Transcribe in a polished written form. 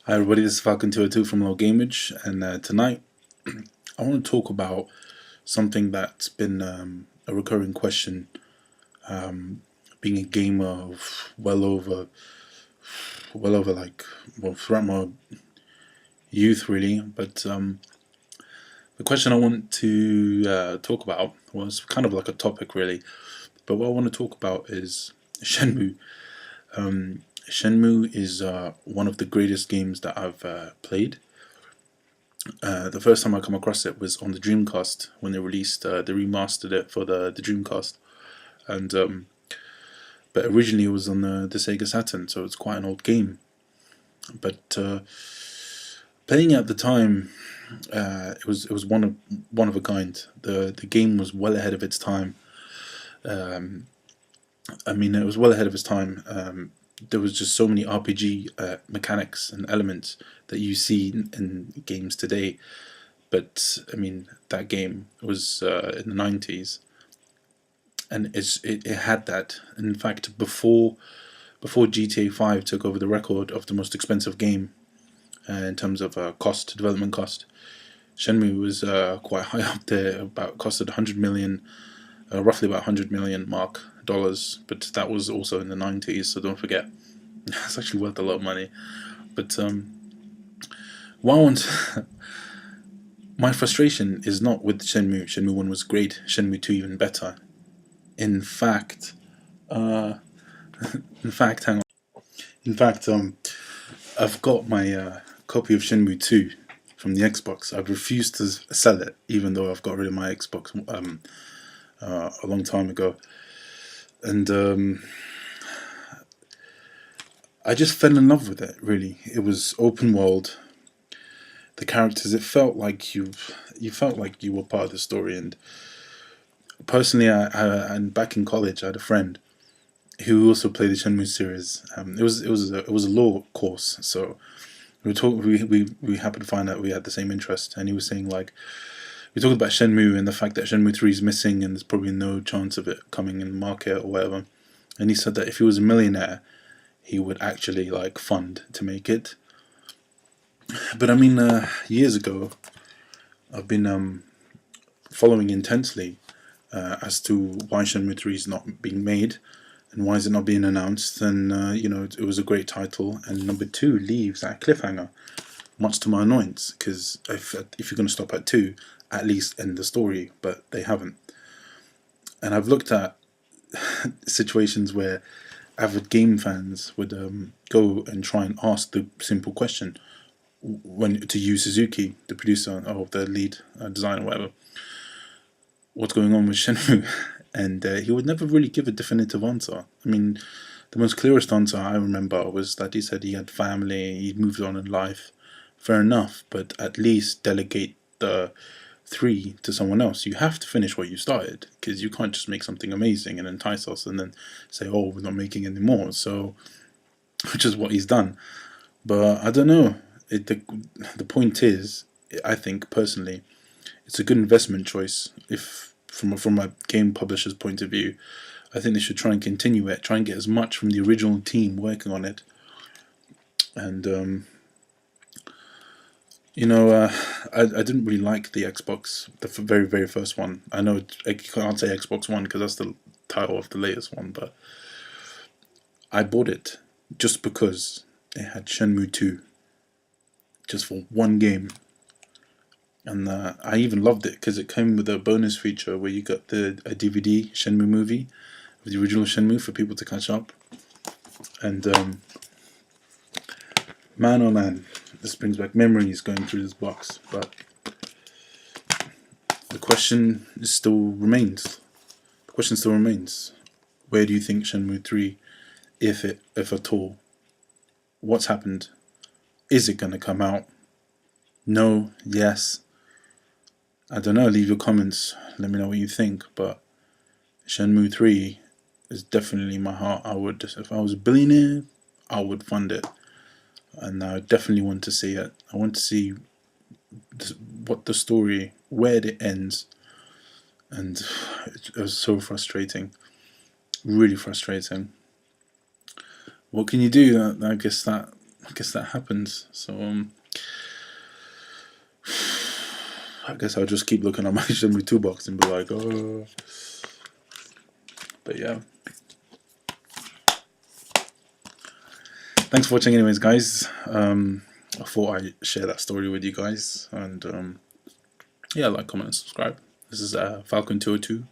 Hi everybody, this is Falcon202 from Low Gameage, and tonight I want to talk about something that's been a recurring question, being a gamer of throughout my youth really. But the question I want to talk about was kind of like a topic really. But what I want to talk about is Shenmue. Shenmue is one of the greatest games that I've played. The first time I come across it was on the Dreamcast when they released, they remastered it for the Dreamcast, and but originally it was on the Sega Saturn, so it's quite an old game. But playing it at the time, it was one of a kind. The game was well ahead of its time. Um, I mean, it was well ahead of its time. There was just so many RPG mechanics and elements that you see in games today. But I mean, that game was in the 90s, and it had that. In fact, before GTA 5 took over the record of the most expensive game in terms of development cost, Shenmue was quite high up there. About costed 100 million, roughly about 100 million mark dollars. But that was also in the 90s, so don't forget, it's actually worth a lot of money. But what I want my frustration is not with Shenmue. Shenmue 1 was great. Shenmue 2 even better. In fact, uh, hang on. In fact, I've got my copy of Shenmue 2 from the Xbox. I've refused to sell it, even though I've got rid of my Xbox a long time ago. And I just fell in love with it. Really, it was open world. The characters, it felt like you felt like you were part of the story. And personally, and back in college, I had a friend who also played the Shenmue series. It was a law course, so we happened to find out we had the same interest, and he was saying like we talked about Shenmue and the fact that Shenmue 3 is missing and there's probably no chance of it coming in the market or whatever. And he said that if he was a millionaire, he would actually like fund to make it. But I mean, years ago, I've been following intensely as to why Shenmue 3 is not being made and why is it not being announced. And it was a great title, and number 2 leaves at a cliffhanger, much to my annoyance, because if you're going to stop at 2, at least end the story, but they haven't. And I've looked at situations where avid game fans would go and try and ask the simple question to Yu Suzuki, the producer or the lead designer, whatever, what's going on with Shenmue, and he would never really give a definitive answer. I mean, the most clearest answer I remember was that he said he had family, he moved on in life. Fair enough, but at least delegate the 3 to someone else. You have to finish what you started, because you can't just make something amazing and entice us and then say, oh, we're not making any more. So, which is what he's done. But I don't know. The point is, I think personally, it's a good investment choice. If from a game publisher's point of view, I think they should try and continue it, try and get as much from the original team working on it. And I didn't really like the Xbox, the very very first one. I know I can't say Xbox One because that's the title of the latest one, but I bought it just because it had Shenmue 2, just for one game. And I even loved it because it came with a bonus feature where you got a DVD Shenmue movie of the original Shenmue for people to catch up. And man oh man, this brings back memories going through this box. But the question still remains. The question still remains. Where do you think Shenmue 3, if at all, what's happened? Is it gonna come out? No, yes. I don't know, leave your comments, let me know what you think, but Shenmue 3 is definitely my heart. If I was a billionaire, I would fund it. And I definitely want to see it. I want to see what the story, where it ends. And it was so frustrating. Really frustrating. What can you do? I guess that I guess that happens. So I guess I'll just keep looking at my Shenmue 2 box and be like, oh. But yeah. Thanks for watching anyways, guys. I thought I'd share that story with you guys. And yeah, like, comment, and subscribe. This is Falcon 202.